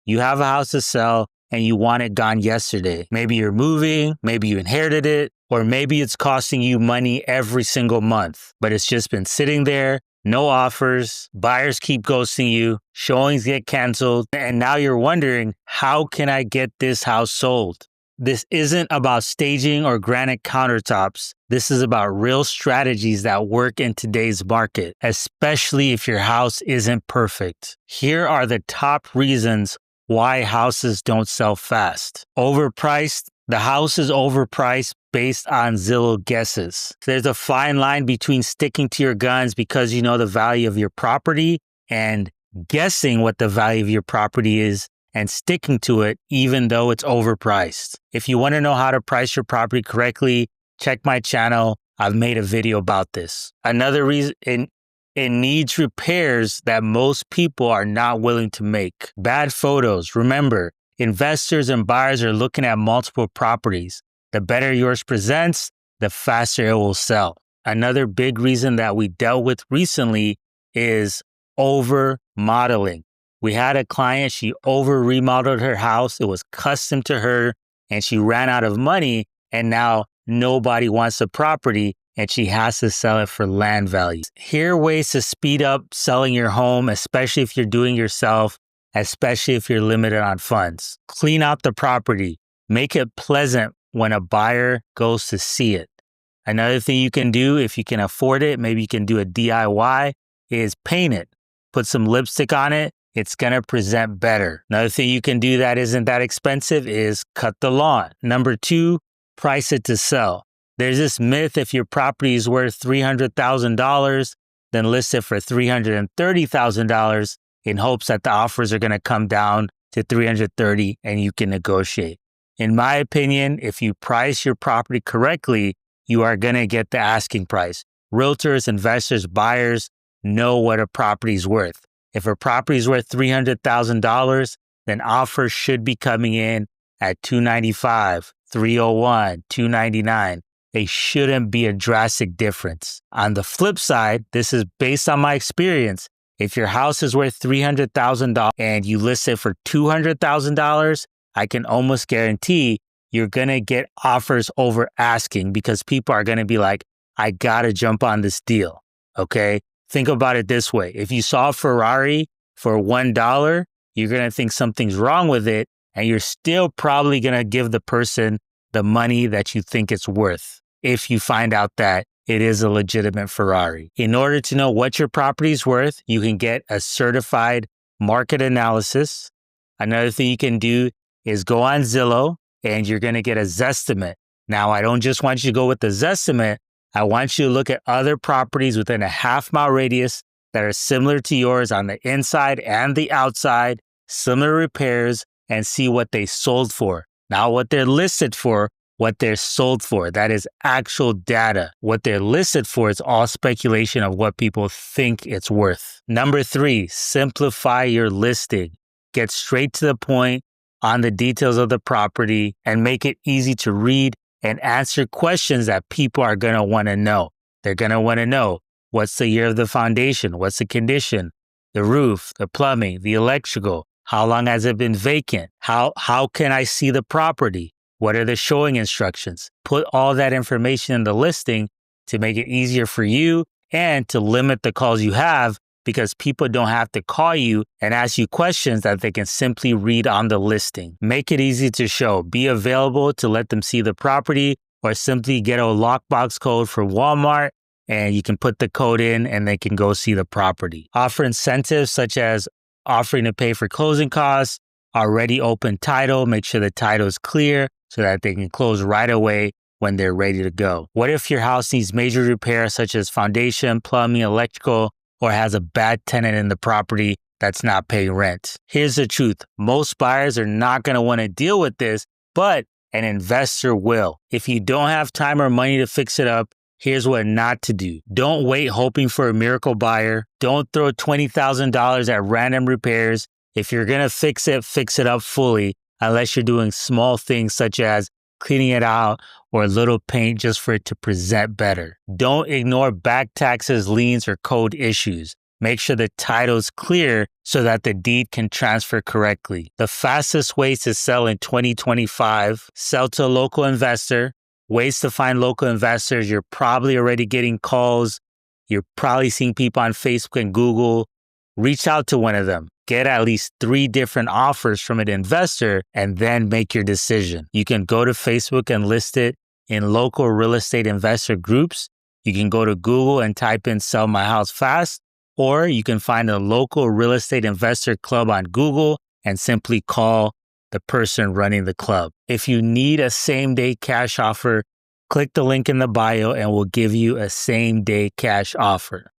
You have a house to sell and you want it gone yesterday. Maybe you're moving, maybe you inherited it, or maybe it's costing you money every single month, but it's just been sitting there, no offers, buyers keep ghosting you, showings get canceled, and now you're wondering, how can I get this house sold? This isn't about staging or granite countertops. This is about real strategies that work in today's market, especially if your house isn't perfect. Here are the top reasons why houses don't sell fast. Overpriced. The house is overpriced based on Zillow guesses. There's a fine line between sticking to your guns because you know the value of your property and guessing what the value of your property is and sticking to it even though it's overpriced. If you want to know how to price your property correctly, check my channel. I've made a video about this. Another reason, it needs repairs that most people are not willing to make. Bad photos. Remember, investors and buyers are looking at multiple properties. The better yours presents, the faster it will sell. Another big reason that we dealt with recently is over modeling. We had a client, she over remodeled her house. It was custom to her and she ran out of money and now nobody wants the property and she has to sell it for land value. Here are ways to speed up selling your home, especially if you're doing it yourself, especially if you're limited on funds. Clean out the property. Make it pleasant when a buyer goes to see it. Another thing you can do if you can afford it, maybe you can do a DIY, is paint it. Put some lipstick on it. It's going to present better. Another thing you can do that isn't that expensive is cut the lawn. Number 2, price it to sell. There's this myth if your property is worth $300,000, then list it for $330,000 in hopes that the offers are going to come down to $330,000 and you can negotiate. In my opinion, if you price your property correctly, you are going to get the asking price. Realtors, investors, buyers know what a property is worth. If a property is worth $300,000, then offers should be coming in at $295,000, $301,000, $299,000. They shouldn't be a drastic difference. On the flip side, this is based on my experience. If your house is worth $300,000 and you list it for $200,000, I can almost guarantee you're going to get offers over asking because people are going to be like, I got to jump on this deal. Okay? Think about it this way. If you saw a Ferrari for $1, you're going to think something's wrong with it, and you're still probably going to give the person the money that you think it's worth if you find out that it is a legitimate Ferrari. In order to know what your property is worth, you can get a certified market analysis. Another thing you can do is go on Zillow and you're going to get a Zestimate. Now, I don't just want you to go with the Zestimate. I want you to look at other properties within a half-mile radius that are similar to yours on the inside and the outside, similar repairs, and see what they sold for. Not what they're listed for, what they're sold for. That is actual data. What they're listed for is all speculation of what people think it's worth. Number 3, simplify your listing. Get straight to the point on the details of the property and make it easy to read and answer questions that people are going to want to know. They're going to want to know, what's the year of the foundation? What's the condition? The roof, the plumbing, the electrical. How long has it been vacant? How can I see the property? What are the showing instructions? Put all that information in the listing to make it easier for you and to limit the calls you have because people don't have to call you and ask you questions that they can simply read on the listing. Make it easy to show. Be available to let them see the property or simply get a lockbox code from Walmart and you can put the code in and they can go see the property. Offer incentives such as offering to pay for closing costs, already open title, make sure the title is clear so that they can close right away when they're ready to go. What if your house needs major repairs such as foundation, plumbing, electrical, or has a bad tenant in the property that's not paying rent? Here's the truth. Most buyers are not going to want to deal with this, but an investor will. If you don't have time or money to fix it up, here's what not to do. Don't wait hoping for a miracle buyer. Don't throw $20,000 at random repairs. If you're going to fix it up fully, unless you're doing small things such as cleaning it out or a little paint just for it to present better. Don't ignore back taxes, liens, or code issues. Make sure the title is clear so that the deed can transfer correctly. The fastest ways to sell in 2025, sell to a local investor. Ways to find local investors. You're probably already getting calls. You're probably seeing people on Facebook and Google. Reach out to one of them. Get at least 3 different offers from an investor and then make your decision. You can go to Facebook and list it in local real estate investor groups. You can go to Google and type in "sell my house fast," or you can find a local real estate investor club on Google and simply call the person running the club. If you need a same-day cash offer, click the link in the bio and we'll give you a same-day cash offer.